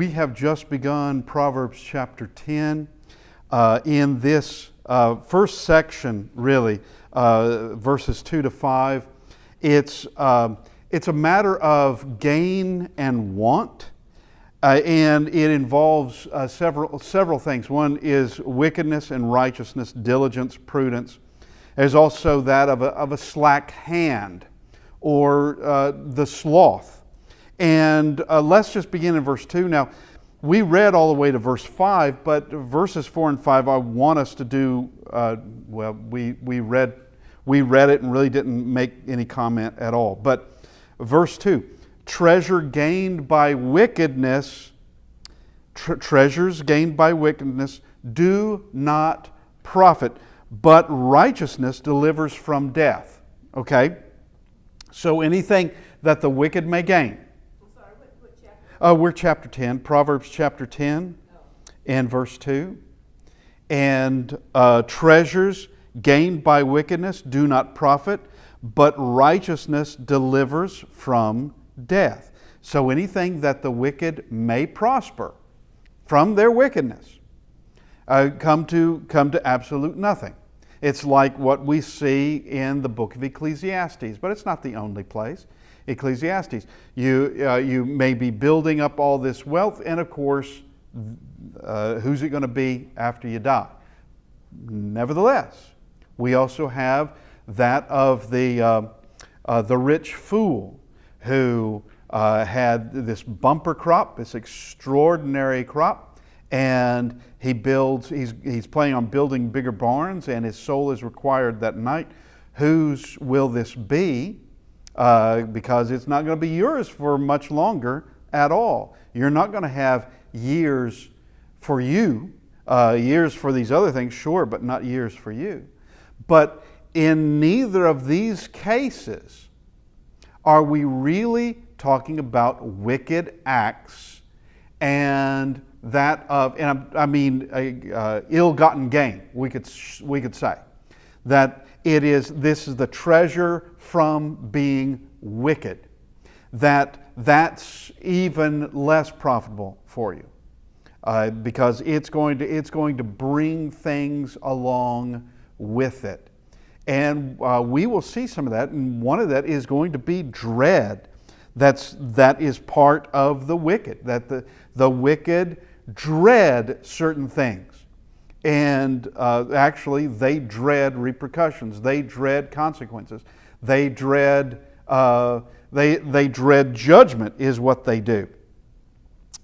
We have just begun Proverbs chapter 10. In this first section, really, verses 2 to 5, it's a matter of gain and want, and it involves several things. One is wickedness and righteousness, diligence, prudence. There's also that of a slack hand, or the sloth. And let's just begin in verse 2. Now, we read all the way to verse 5, but verses 4 and 5 I want us to do, we read it and really didn't make any comment at all. But verse 2, treasures gained by wickedness do not profit, but righteousness delivers from death. Okay? So anything that the wicked may gain. What chapter? We're chapter 10, Proverbs chapter 10 and verse 2. And treasures gained by wickedness do not profit, but righteousness delivers from death. So anything that the wicked may prosper from their wickedness come to absolute nothing. It's like what we see in the book of Ecclesiastes, but it's not the only place. Ecclesiastes, you may be building up all this wealth, and of course, who's it going to be after you die? Nevertheless, we also have that of the rich fool who had this bumper crop, this extraordinary crop, and he's planning on building bigger barns, and his soul is required that night. Whose will this be? Because it's not going to be yours for much longer at all. You're not going to have years for you, years for these other things, sure, but not years for you. But in neither of these cases are we really talking about wicked acts and that of, and I mean ill-gotten gain. We could say that this is the treasure from being wicked. That's even less profitable for you because it's going to bring things along with it, and we will see some of that. And one of that is going to be dread. That is part of the wicked. That the wicked dread certain things, and actually they dread repercussions. They dread consequences. They dread judgment is what they do.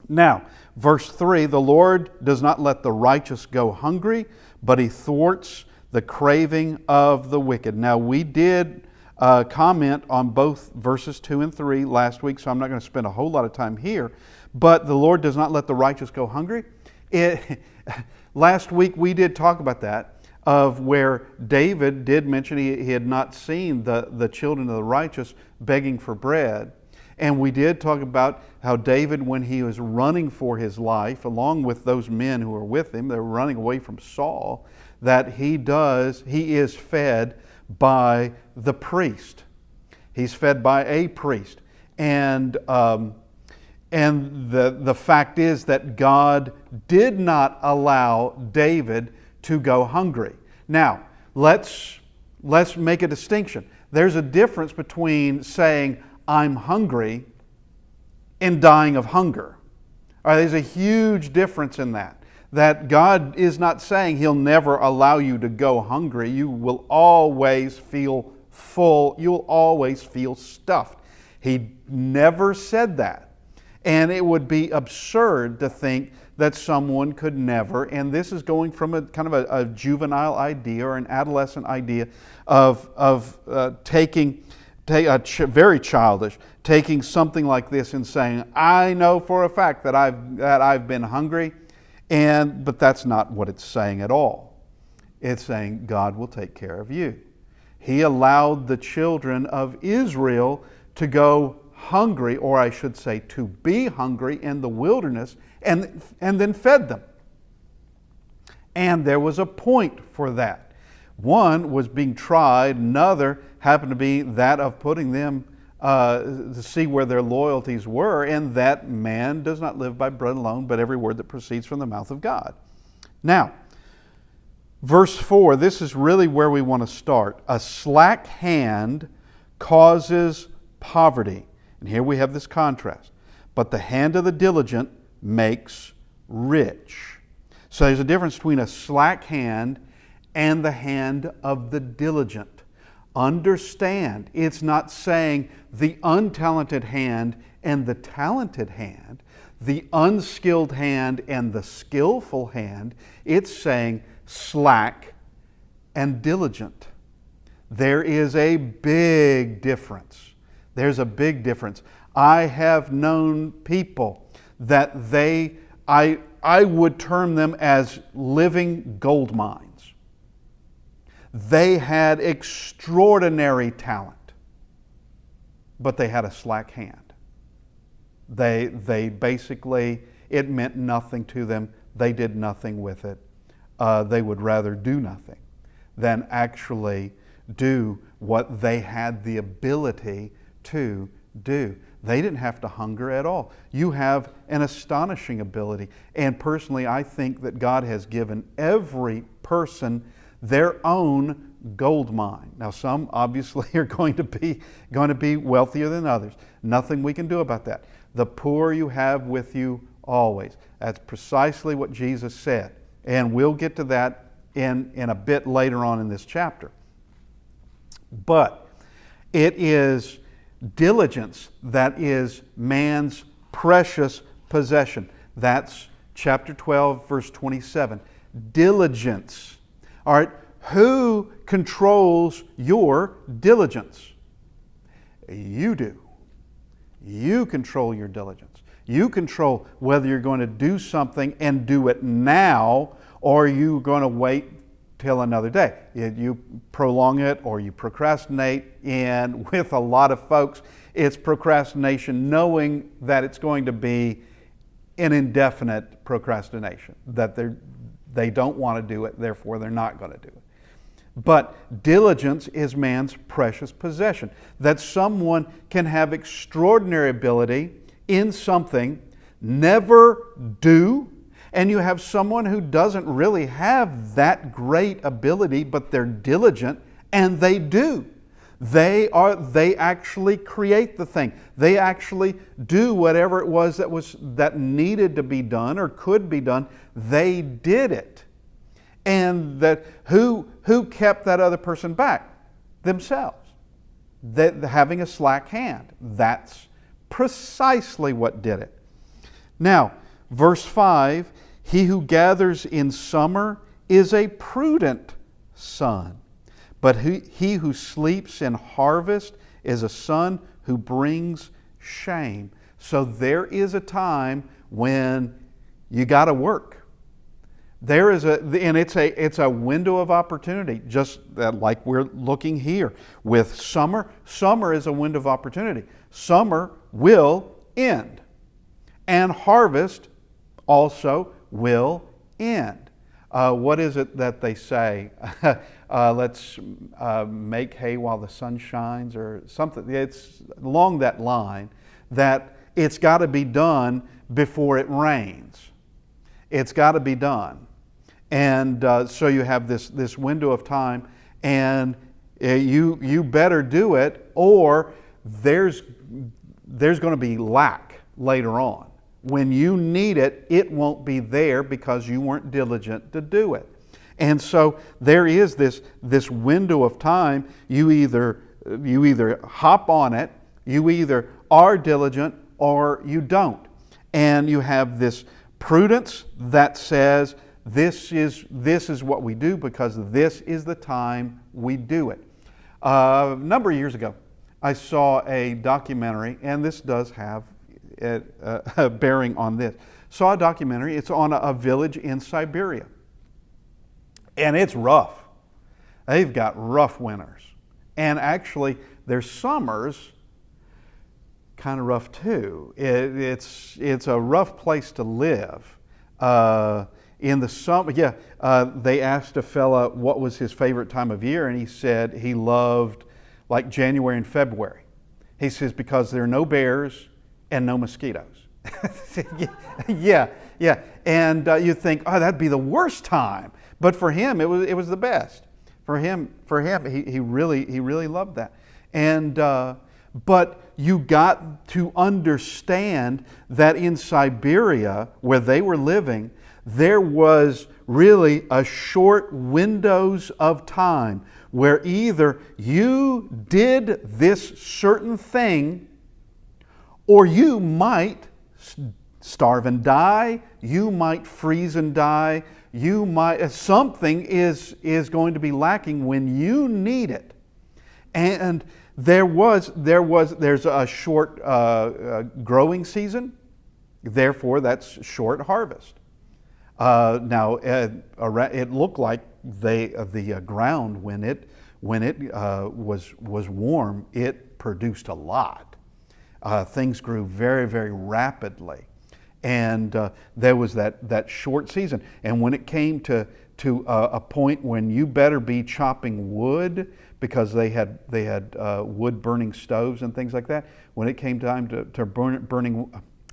Now, verse 3, the Lord does not let the righteous go hungry, but He thwarts the craving of the wicked. Now, we did comment on both verses 2 and 3 last week, so I'm not going to spend a whole lot of time here. But the Lord does not let the righteous go hungry. Last week we did talk about that, of where David did mention he had not seen the children of the righteous begging for bread. And we did talk about how David, when he was running for his life, along with those men who were with him, they were running away from Saul, that he is fed by the priest. He's fed by a priest. And the fact is that God did not allow David to go hungry. Now, let's make a distinction. There's a difference between saying, I'm hungry, and dying of hunger. All right, there's a huge difference in that. That God is not saying He'll never allow you to go hungry. You will always feel full. You'll always feel stuffed. He never said that. And it would be absurd to think that someone could never, and this is going from a kind of a juvenile idea or an adolescent idea of very childish, taking something like this and saying, I know for a fact that I've been hungry, but that's not what it's saying at all. It's saying God will take care of you. He allowed the children of Israel to go hungry, or I should say to be hungry in the wilderness, and then fed them. And there was a point for that. One was being tried, another happened to be that of putting them to see where their loyalties were, and that man does not live by bread alone, but every word that proceeds from the mouth of God. Now, verse 4, this is really where we want to start. A slack hand causes poverty. And here we have this contrast. But the hand of the diligent makes rich. So there's a difference between a slack hand and the hand of the diligent. Understand, it's not saying the untalented hand and the talented hand, the unskilled hand and the skillful hand. It's saying slack and diligent. There is a big difference. There's a big difference. I have known people that I would term them as living gold mines. They had extraordinary talent, but they had a slack hand. They basically, it meant nothing to them. They did nothing with it. They would rather do nothing than actually do what they had the ability to do. They didn't have to hunger at all. You have an astonishing ability. And personally, I think that God has given every person their own gold mine. Now, some obviously are going to be wealthier than others. Nothing we can do about that. The poor you have with you always. That's precisely what Jesus said. And we'll get to that in a bit later on in this chapter. But it is diligence that is man's precious possession. That's chapter 12, verse 27. Diligence. All right, who controls your diligence? You do. You control your diligence. You control whether you're going to do something and do it now, or you're going to wait till another day. You prolong it or you procrastinate, and with a lot of folks, it's procrastination knowing that it's going to be an indefinite procrastination, that they don't want to do it, therefore they're not going to do it. But diligence is man's precious possession, that someone can have extraordinary ability in something, never do, and you have someone who doesn't really have that great ability, but they're diligent and they do. They actually create the thing. They actually do whatever it was that needed to be done or could be done. They did it. And that who kept that other person back? Themselves. Having a slack hand. That's precisely what did it. Now, verse 5, he who gathers in summer is a prudent son, but he who sleeps in harvest is a son who brings shame. So there is a time when you got to work. It's a window of opportunity, just like we're looking here with summer. Summer is a window of opportunity. Summer will end, and harvest also will end. What is it that they say? Let's make hay while the sun shines, or something. It's along that line, that it's got to be done before it rains. It's got to be done. And so you have this window of time, and you better do it, or there's going to be lack later on. When you need it, it won't be there because you weren't diligent to do it. And so there is this window of time. You either hop on it, you either are diligent, or you don't. And you have this prudence that says, this is what we do because this is the time we do it. A number of years ago, I saw a documentary, and this does have a bearing on this. Saw a documentary. It's on a village in Siberia, and it's rough. They've got rough winters, and actually their summers kind of rough too. It's a rough place to live. In the summer, they asked a fella what was his favorite time of year, and he said he loved like January and February. He says, because there are no bears and no mosquitoes. Yeah. And you think, oh, that'd be the worst time. But for him, it was the best. For him, he really loved that. And but you got to understand that in Siberia, where they were living, there was really a short windows of time where either you did this certain thing, or you might starve and die, you might freeze and die, you might, something is going to be lacking when you need it. And there's a short growing season, therefore that's short harvest. Now it looked like the ground when it was warm, it produced a lot. Things grew very, very rapidly, and there was that short season. And when it came to a point when you better be chopping wood, because they had wood burning stoves and things like that. When it came time to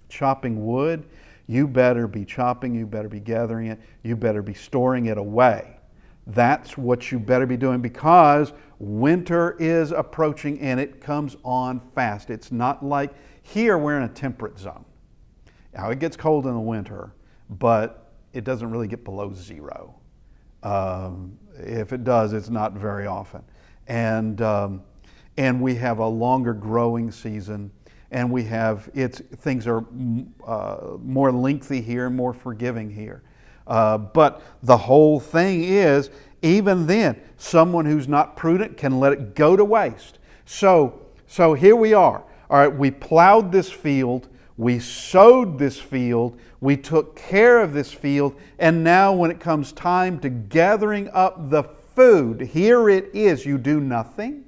chopping wood, you better be chopping, you better be gathering it, you better be storing it away. That's what you better be doing, because winter is approaching and it comes on fast. It's not like here we're in a temperate zone. Now it gets cold in the winter, but it doesn't really get below zero. If it does, it's not very often. And we have a longer growing season, and things are more lengthy here, more forgiving here. But the whole thing is, even then, someone who's not prudent can let it go to waste. So here we are. All right, we plowed this field, we sowed this field, we took care of this field, and now when it comes time to gathering up the food, here it is. You do nothing?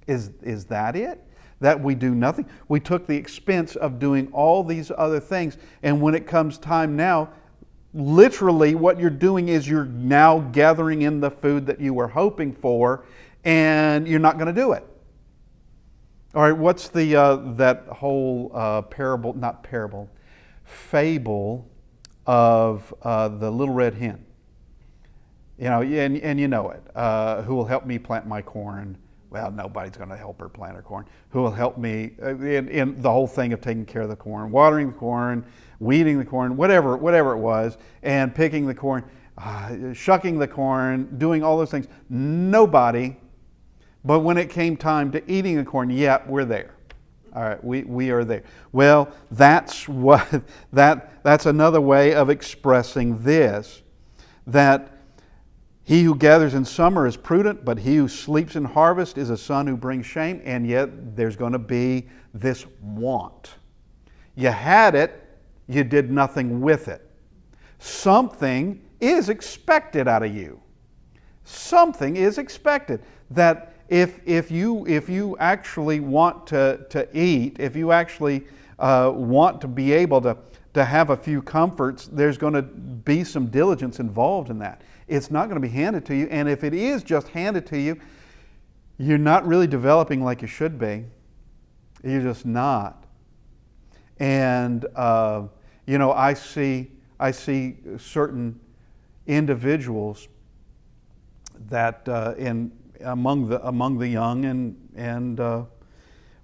Is that it? That we do nothing? We took the expense of doing all these other things, and when it comes time now, literally what you're doing is you're now gathering in the food that you were hoping for, and you're not going to do it. All right, what's that whole fable of the little red hen? You know, and you know it. Who will help me plant my corn? Well, nobody's going to help her plant her corn. Who will help me in the whole thing of taking care of the corn, watering the corn, weeding the corn, whatever it was, and picking the corn, shucking the corn, doing all those things. Nobody. But when it came time to eating the corn, yeah, we're there. All right, we are there. Well, that's another way of expressing this, that he who gathers in summer is prudent, but he who sleeps in harvest is a son who brings shame, and yet there's going to be this want. You had it, you did nothing with it. Something is expected out of you. Something is expected. That if you actually want to eat, if you actually want to be able to have a few comforts, there's going to be some diligence involved in that. It's not going to be handed to you, and if it is just handed to you, you're not really developing like you should be. You're just not. And I see certain individuals that among the young and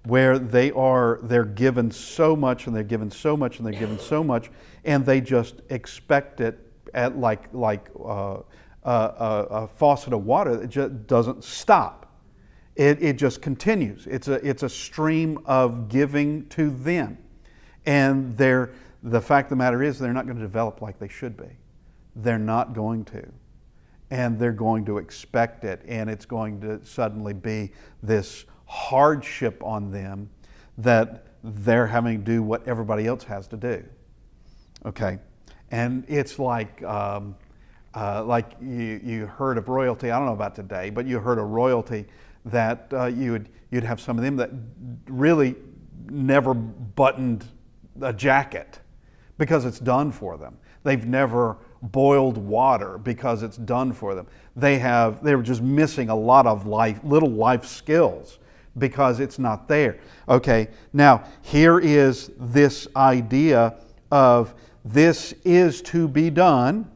where they're given so much and they're given so much and they're given so much, and they just expect it at like a faucet of water that just doesn't stop. It just continues. It's a stream of giving to them, and the fact of the matter is they're not going to develop like they should be. They're not going to. And they're going to expect it, and it's going to suddenly be this hardship on them that they're having to do what everybody else has to do. Okay, and it's like you heard of royalty. I don't know about today, but you heard of royalty that you'd have some of them that really never buttoned a jacket because it's done for them. They've never boiled water because it's done for them. They were just missing a lot of little life skills because it's not there. Okay, now here is this idea of this is to be done,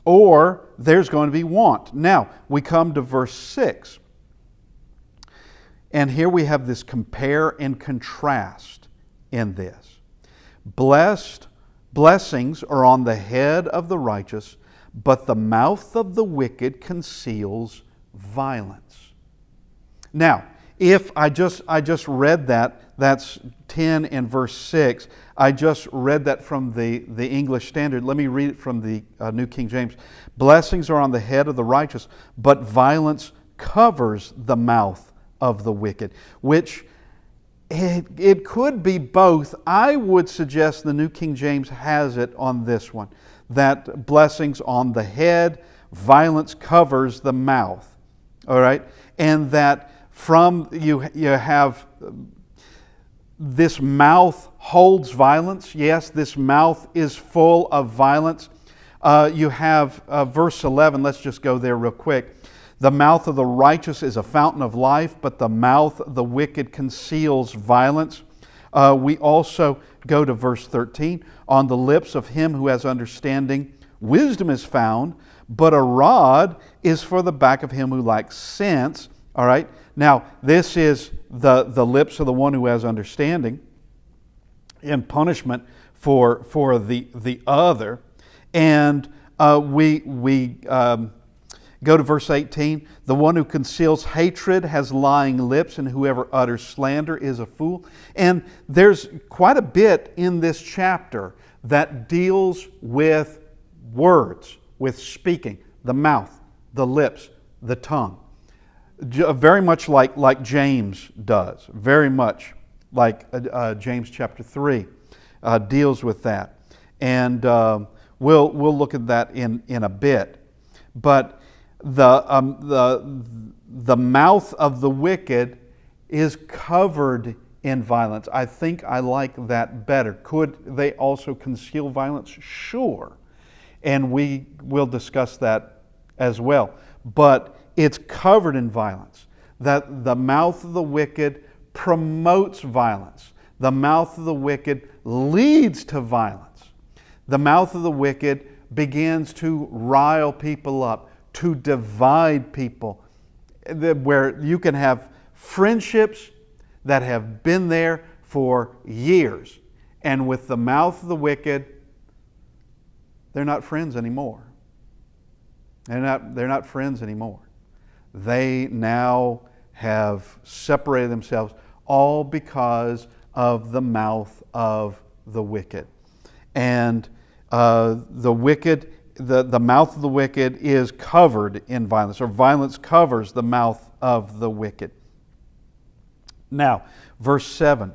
or there's going to be want. Now, we come to verse 6. And here we have this compare and contrast in this. Blessings are on the head of the righteous, but the mouth of the wicked conceals violence. Now, if I just read that, that's 10 and verse 6. I just read that from the English Standard. Let me read it from the New King James. Blessings are on the head of the righteous, but violence covers the mouth of the wicked. Which it could be both. I would suggest the New King James has it on this one. That blessings on the head, violence covers the mouth. All right? And that from you have this mouth holds violence. Yes, this mouth is full of violence. You have verse 11. Let's just go there real quick. The mouth of the righteous is a fountain of life, but the mouth of the wicked conceals violence. We also go to verse 13. On the lips of him who has understanding, wisdom is found, but a rod is for the back of him who lacks sense. All right. Now, this is the lips of the one who has understanding in punishment for the other. And we go to verse 18. The one who conceals hatred has lying lips, and whoever utters slander is a fool. And there's quite a bit in this chapter that deals with words, with speaking, the mouth, the lips, the tongue. Very much like James does. Very much like James chapter 3 deals with that. And we'll look at that in a bit. But the mouth of the wicked is covered in violence. I think I like that better. Could they also conceal violence? Sure. And we will discuss that as well. But it's covered in violence. That the mouth of the wicked promotes violence. The mouth of the wicked leads to violence. The mouth of the wicked begins to rile people up, to divide people, where you can have friendships that have been there for years. And with the mouth of the wicked, they're not friends anymore. They're not friends anymore. They now have separated themselves, all because of the mouth of the wicked. And the wicked, the mouth of the wicked is covered in violence, or violence covers the mouth of the wicked. Now, verse 7.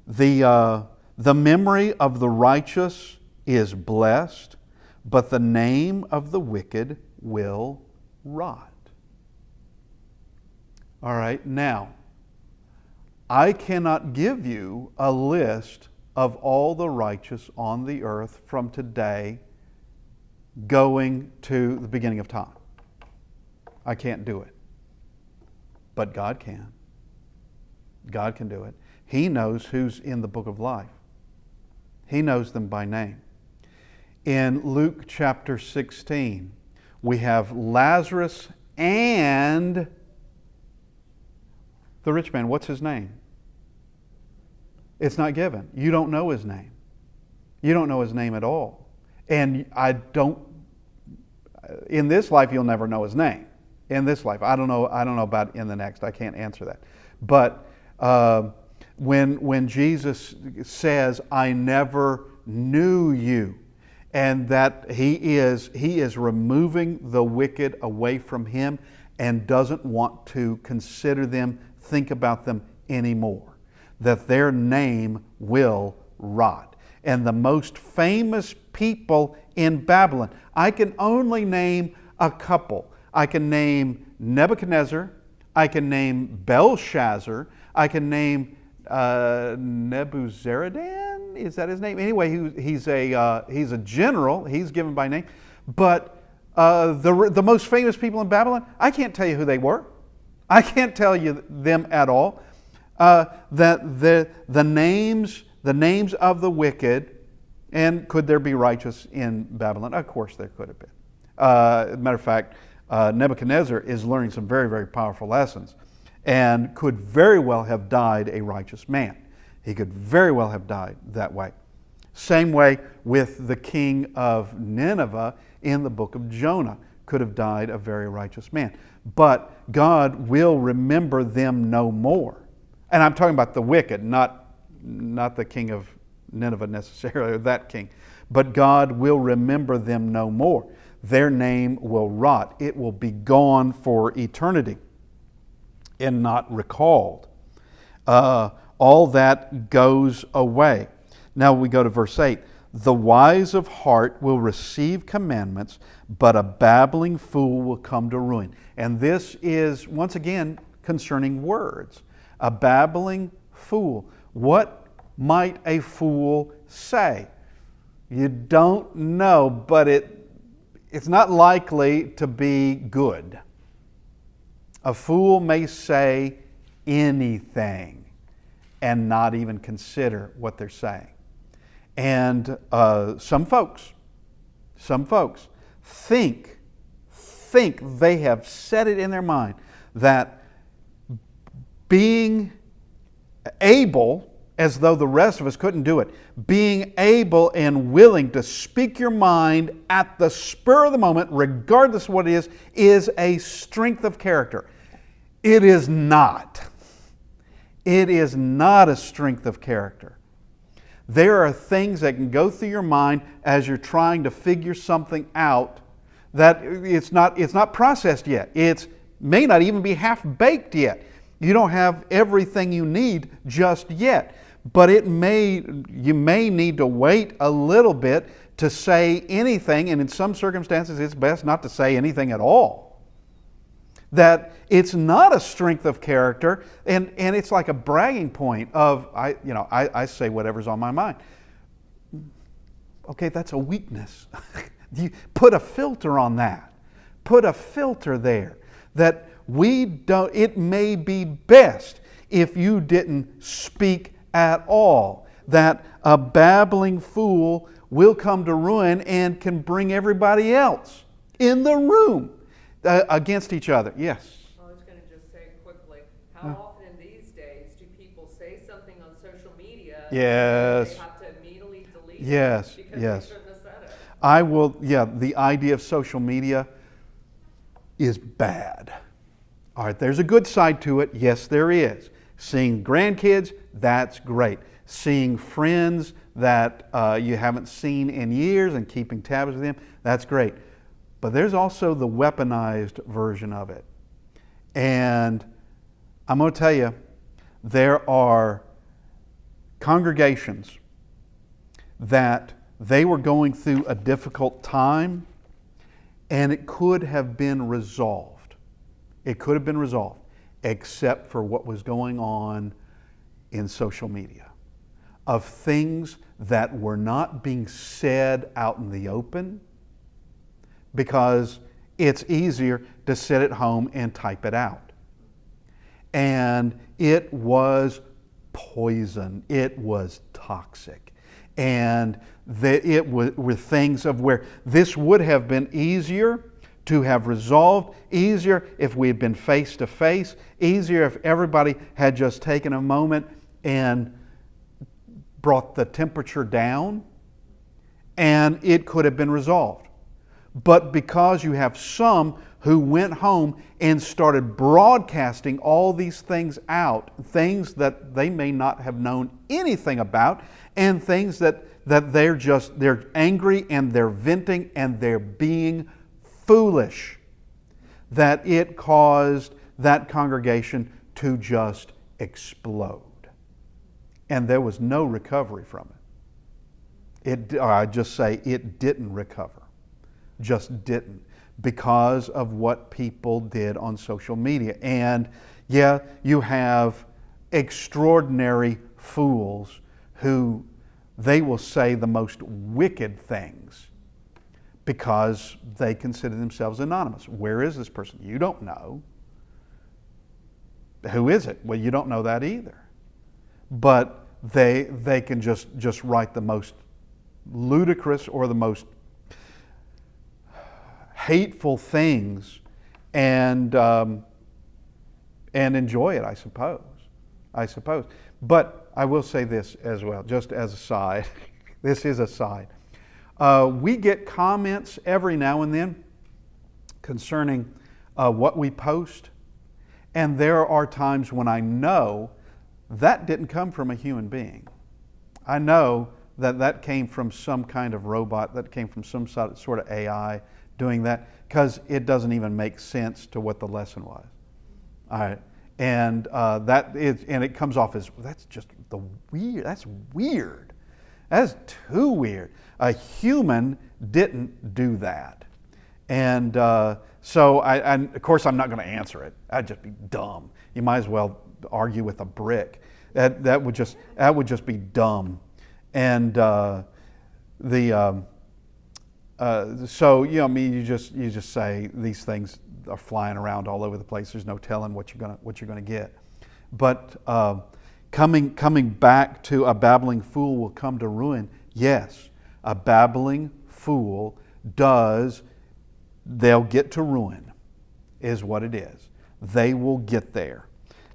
The memory of the righteous is blessed, but the name of the wicked will rot. All right, now, I cannot give you a list of all the righteous on the earth from today going to the beginning of time. I can't do it. But God can. God can do it. He knows who's in the book of life. He knows them by name. In Luke chapter 16, we have Lazarus and the rich man. What's his name? It's not given. You don't know his name. You don't know his name at all. And in this life you'll never know his name. In this life. I don't know about in the next. I can't answer that. But when Jesus says, I never knew you, and that he is removing the wicked away from him and doesn't want to consider them, think about them anymore, that their name will rot. And the most famous people in Babylon, I can only name a couple. I can name Nebuchadnezzar, I can name Belshazzar, I can name Nebuzaradan. Is that his name? Anyway, he's a general. He's given by name. But the most famous people in Babylon, I can't tell you who they were. I can't tell you them at all. That the names of the wicked, and could there be righteous in Babylon? Of course there could have been. As a matter of fact, Nebuchadnezzar is learning some very, very powerful lessons and could very well have died a righteous man. He could very well have died that way. Same way with the king of Nineveh in the book of Jonah, could have died a very righteous man. But God will remember them no more. And I'm talking about the wicked, not the king of Nineveh necessarily, or that king. But God will remember them no more. Their name will rot. It will be gone for eternity and not recalled. All that goes away. Now we go to verse 8. The wise of heart will receive commandments, but a babbling fool will come to ruin. And this is, once again, concerning words. A babbling fool. What might a fool say? You don't know, but it's not likely to be good. A fool may say anything and not even consider what they're saying. And some folks think they have set it in their mind that being able, as though the rest of us couldn't do it, being able and willing to speak your mind at the spur of the moment, regardless of what it is a strength of character. It is not. It is not a strength of character. There are things that can go through your mind as you're trying to figure something out that it's not processed yet. It may not even be half baked yet. You don't have everything you need just yet. But you may need to wait a little bit to say anything, and in some circumstances it's best not to say anything at all. That it's not a strength of character, and it's like a bragging point of I say whatever's on my mind. Okay, that's a weakness. You put a filter on that. Put a filter there. That it may be best if you didn't speak at all. That a babbling fool will come to ruin and can bring everybody else in the room against each other. Yes? I was going to just say quickly, how often in these days do people say something on social media Yes. and they have to immediately delete Yes. it because Yes. they shouldn't have said it? The idea of social media is bad. All right, there's a good side to it. Yes, there is. Seeing grandkids, that's great. Seeing friends that you haven't seen in years and keeping tabs with them, that's great. But there's also the weaponized version of it. And I'm going to tell you, there are congregations that they were going through a difficult time, and it could have been resolved. It could have been resolved, except for what was going on in social media, of things that were not being said out in the open, because it's easier to sit at home and type it out. And it was poison. It was toxic. And were things of where this would have been easier to have resolved, easier if we had been face to face, easier if everybody had just taken a moment and brought the temperature down, and it could have been resolved. But because you have some who went home and started broadcasting all these things out, things that they may not have known anything about, and things that they're angry and they're venting and they're being foolish, that it caused that congregation to just explode. And there was no recovery from it. I just say it didn't recover. Just didn't, because of what people did on social media. And yeah, you have extraordinary fools who they will say the most wicked things because they consider themselves anonymous. Where is this person? You don't know. Who is it? Well, you don't know that either. But they can just write the most ludicrous or the most hateful things and enjoy it, I suppose. But I will say this as well, just as a side. This is a side. We get comments every now and then concerning what we post. And there are times when I know that didn't come from a human being. I know that came from some kind of robot, that came from some sort of AI doing that, because it doesn't even make sense to what the lesson was. All right. And it comes off as, that's weird. That's too weird. A human didn't do that. And so of course I'm not going to answer it. That'd just be dumb. You might as well argue with a brick. That would just be dumb. And so you just say these things are flying around all over the place. There's no telling what you're gonna get. But coming back to a babbling fool will come to ruin. Yes, a babbling fool they'll get to ruin, is what it is. They will get there,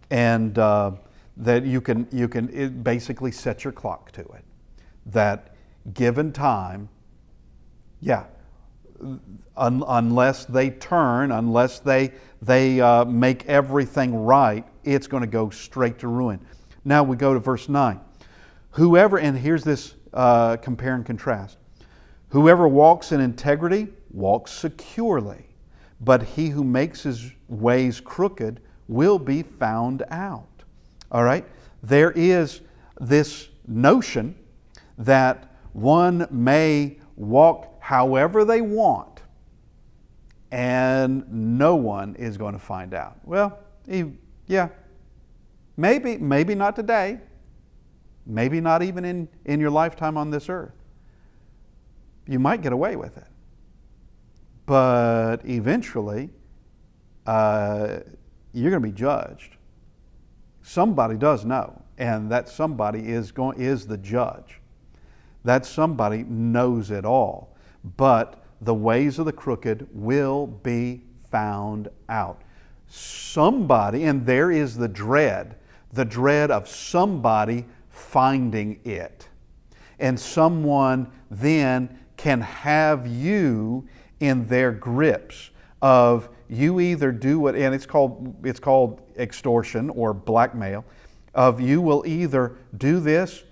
and that you can basically set your clock to it. That given time, unless they turn, unless they make everything right, it's going to go straight to ruin. Now we go to verse 9. Whoever, and here's this compare and contrast. Whoever walks in integrity walks securely, but he who makes his ways crooked will be found out. All right? There is this notion that one may walk however they want and no one is going to find out. Well, yeah, maybe not today, maybe not even in your lifetime on this earth. You might get away with it, but eventually you're going to be judged. Somebody does know, and that somebody is the judge. That somebody knows it all. But the ways of the crooked will be found out. Somebody, and there is the dread of somebody finding it. And someone then can have you in their grips of you either do what, and it's called extortion or blackmail, of you will either do this,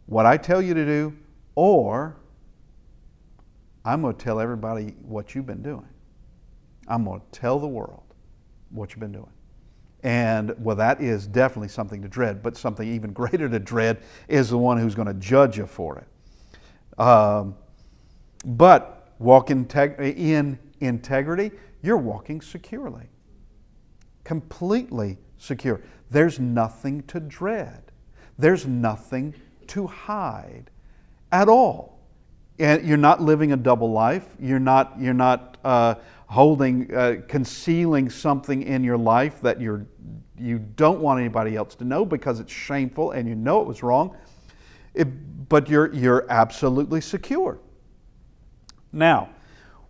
what I tell you to do, or I'm going to tell everybody what you've been doing. I'm going to tell the world what you've been doing. And well, that is definitely something to dread, but something even greater to dread is the one who's going to judge you for it. But walk in integrity, you're walking securely. Completely secure. There's nothing to dread. There's nothing to hide at all. And you're not living a double life. You're not concealing something in your life that you don't want anybody else to know because it's shameful and you know it was wrong. But you're absolutely secure. Now,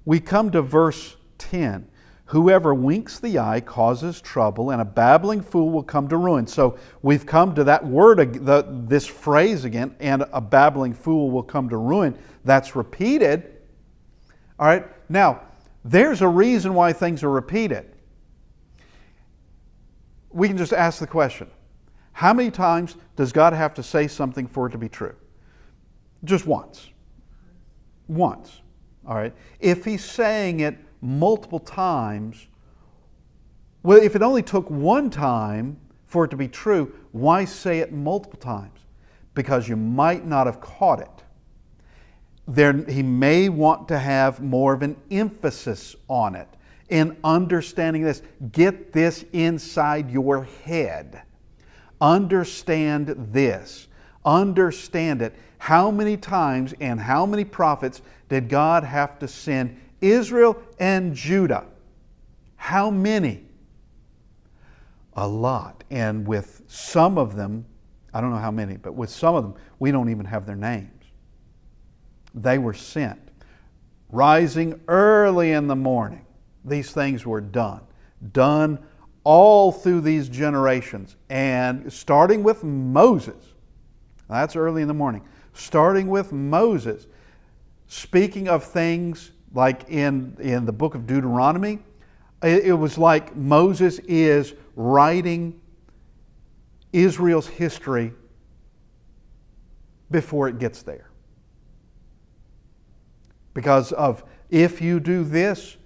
we come to verse 10. Whoever winks the eye causes trouble, and a babbling fool will come to ruin. So we've come to that word, this phrase again, and a babbling fool will come to ruin. That's repeated. All right. Now, there's a reason why things are repeated. We can just ask the question, how many times does God have to say something for it to be true? Just once. Once. All right. If He's saying it multiple times, well, if it only took one time for it to be true, why say it multiple times? Because you might not have caught it. He may want to have more of an emphasis on it in understanding this. Get this inside your head. Understand this. Understand it. How many times and how many prophets did God have to send Israel and Judah? How many? A lot. And with some of them, I don't know how many, but with some of them, we don't even have their names. They were sent. Rising early in the morning, these things were done. Done all through these generations. And starting with Moses, that's early in the morning. Starting with Moses, speaking of things like in the book of Deuteronomy, it was like Moses is writing Israel's history before it gets there. Because of, if you do this,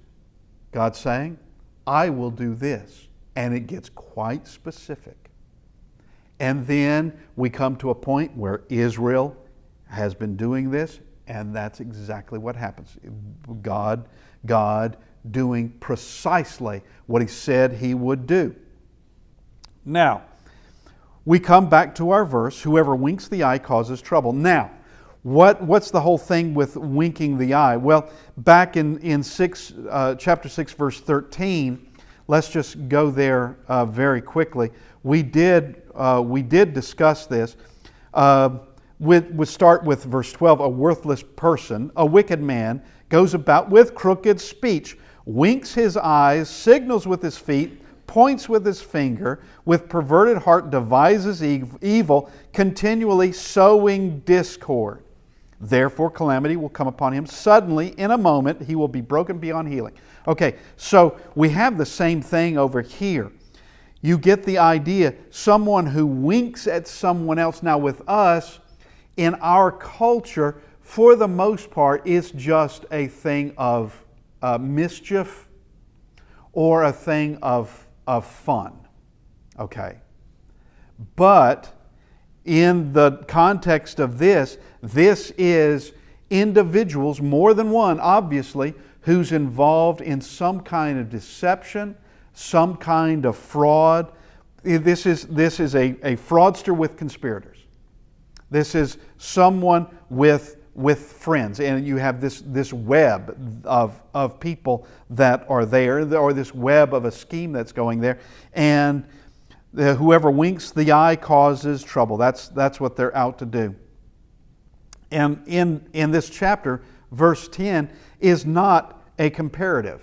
God's saying, I will do this. And it gets quite specific. And then we come to a point where Israel has been doing this, and that's exactly what happens. God doing precisely what He said He would do. Now, we come back to our verse, whoever winks the eye causes trouble. Now, what's the whole thing with winking the eye? Well, back in chapter 6, verse 13, let's just go there very quickly. We did discuss this. We'll start with verse 12. A worthless person, a wicked man, goes about with crooked speech, winks his eyes, signals with his feet, points with his finger, with perverted heart devises evil, continually sowing discord. Therefore calamity will come upon him. Suddenly, in a moment, he will be broken beyond healing. Okay, so we have the same thing over here. You get the idea, someone who winks at someone else. Now with us, in our culture, for the most part, it's just a thing of mischief or a thing of fun. Okay. But in the context of this is individuals, more than one, obviously, who's involved in some kind of deception, some kind of fraud. This is a fraudster with conspirators. This is someone with friends, and you have this web of people that are there, or this web of a scheme that's going there, and whoever winks the eye causes trouble. That's what they're out to do. And in this chapter, verse 10 is not a comparative.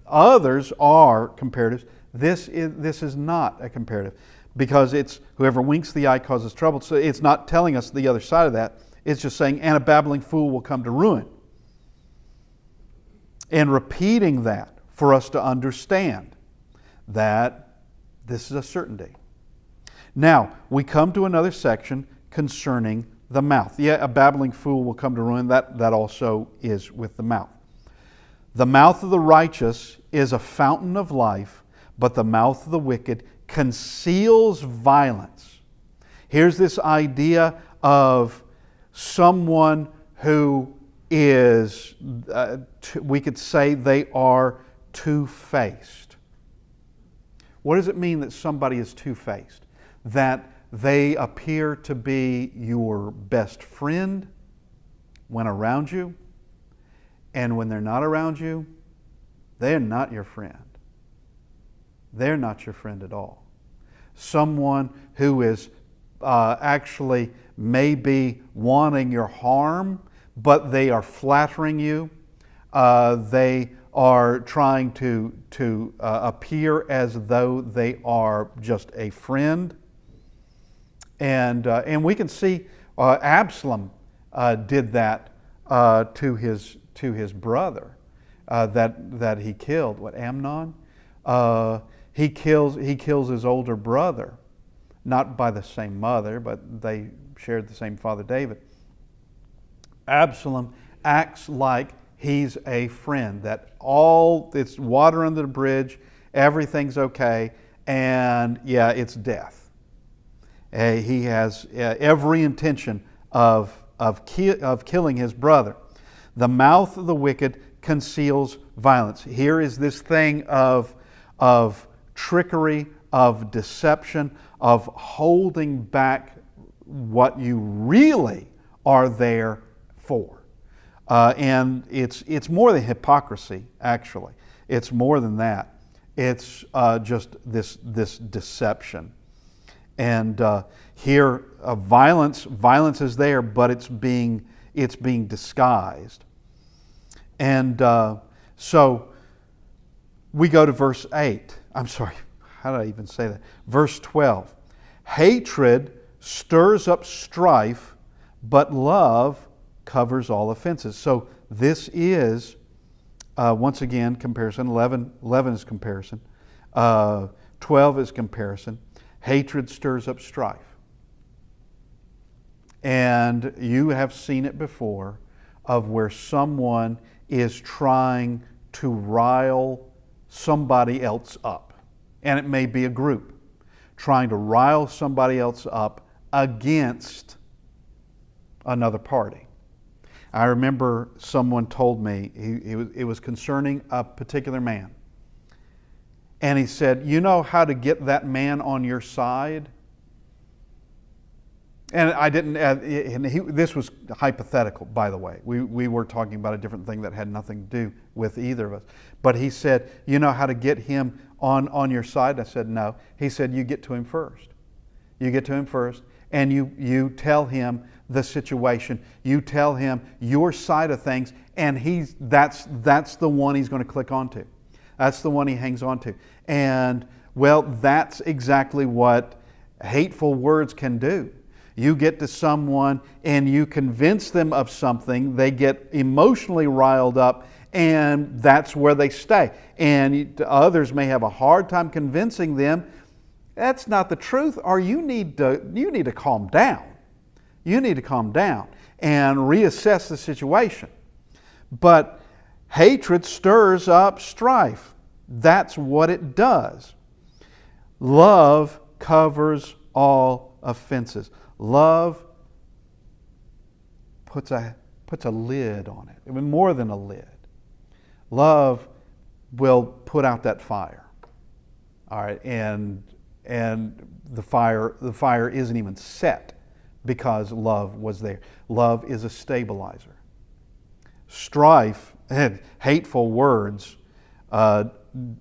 Others are comparatives. This is not a comparative, because it's whoever winks the eye causes trouble. So it's not telling us the other side of that. It's just saying, and a babbling fool will come to ruin. And repeating that for us to understand that this is a certainty. Now, we come to another section concerning the mouth. Yeah, a babbling fool will come to ruin. That also is with the mouth. The mouth of the righteous is a fountain of life, but the mouth of the wicked conceals violence. Here's this idea of someone who is, we could say they are two-faced. What does it mean that somebody is two-faced? That they appear to be your best friend when around you, and when they're not around you, they're not your friend. They're not your friend at all. Someone who is actually maybe wanting your harm, but they are flattering you. They are trying to appear as though they are just a friend. And we can see Absalom did that to his brother that he killed. What, Amnon? He kills his older brother, not by the same mother, but they shared the same father, David. Absalom acts like he's a friend, that it's water under the bridge, everything's okay, and yeah, it's death. He has every intention of killing his brother. The mouth of the wicked conceals violence. Here is this thing of trickery, of deception, of holding back what you really are there for. And it's more than hypocrisy, actually. It's more than that. It's just this deception. And here, violence is there, but it's being disguised. And so we go to verse 8. I'm sorry, how did I even say that? Verse 12. Hatred stirs up strife, but love covers all offenses. So this is, once again, comparison. 11 is comparison. 12 is comparison. Hatred stirs up strife. And you have seen it before, of where someone is trying to rile somebody else up. And it may be a group trying to rile somebody else up against another party. I remember someone told me, it was concerning a particular man. And he said, you know how to get that man on your side? And I didn't, this was hypothetical, by the way. We were talking about a different thing that had nothing to do with either of us. But he said, you know how to get him on your side? I said, no. He said, you get to him first. You get to him first, and you tell him the situation. You tell him your side of things, and that's the one he's going to click onto. That's the one he hangs on to. And, well, that's exactly what hateful words can do. You get to someone and you convince them of something, they get emotionally riled up, and that's where they stay. And others may have a hard time convincing them that's not the truth, or you need to calm down. You need to calm down and reassess the situation. But hatred stirs up strife. That's what it does. Love covers all offenses. Love puts a lid on it. Even more than a lid. Love will put out that fire. All right, and the fire isn't even set because love was there. Love is a stabilizer. Strife and hateful words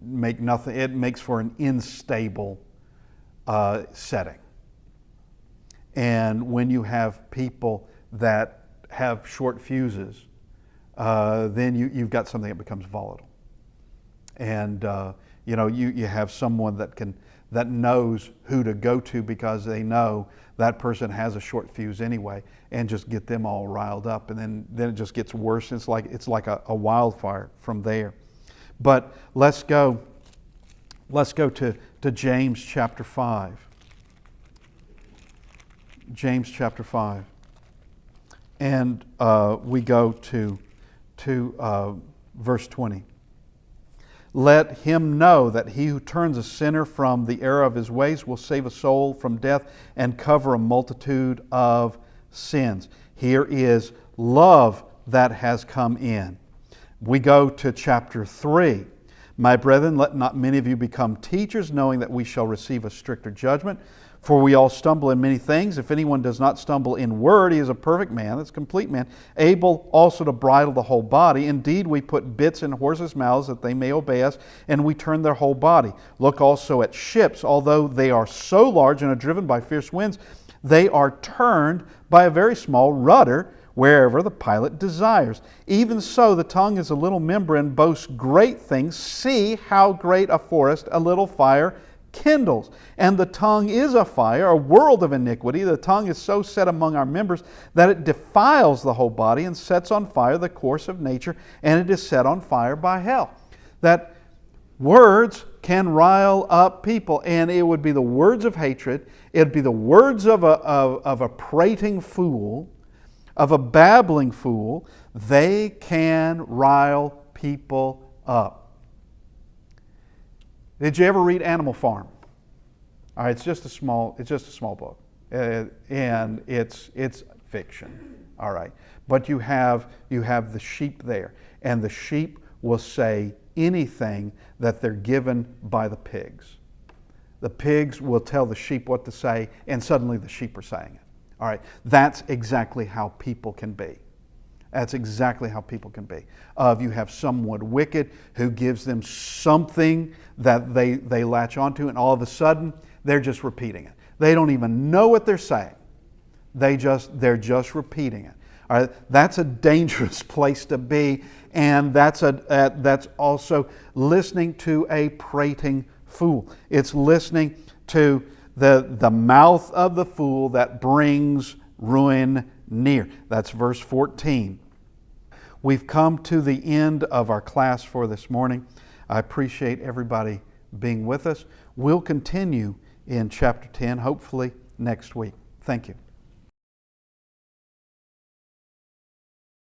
make nothing. It makes for an unstable setting. And when you have people that have short fuses, then you've got something that becomes volatile. And you have someone that knows who to go to because they know that person has a short fuse anyway, and just get them all riled up, and then it just gets worse. It's like a wildfire from there. But let's go to James chapter 5. James chapter 5. And we go to verse 20. Let him know that he who turns a sinner from the error of his ways will save a soul from death and cover a multitude of sins. Here is love that has come in. We go to chapter 3. My brethren, let not many of you become teachers, knowing that we shall receive a stricter judgment. For we all stumble in many things. If anyone does not stumble in word, he is a perfect man, that's a complete man, able also to bridle the whole body. Indeed, we put bits in horses' mouths that they may obey us, and we turn their whole body. Look also at ships. Although they are so large and are driven by fierce winds, they are turned by a very small rudder wherever the pilot desires. Even so, the tongue is a little member and boasts great things. See how great a forest a little fire kindles. And the tongue is a fire, a world of iniquity. The tongue is so set among our members that it defiles the whole body and sets on fire the course of nature, and it is set on fire by hell. That words can rile up people, and it would be the words of hatred. It would be the words of a prating fool, of a babbling fool. They can rile people up. Did you ever read Animal Farm? All right, it's just a small book, and it's fiction. All right, but you have the sheep there, and the sheep will say anything that they're given by the pigs. The pigs will tell the sheep what to say, and suddenly the sheep are saying it. All right, that's exactly how people can be. That's exactly how people can be. You have someone wicked who gives them something that they latch onto, and all of a sudden they're just repeating it. They don't even know what they're saying. They're just repeating it. All right, that's a dangerous place to be, and that's also listening to a prating fool. It's listening to the mouth of the fool that brings ruin near. That's verse 14. We've come to the end of our class for this morning. I appreciate everybody being with us. We'll continue in chapter 10, hopefully next week. Thank you.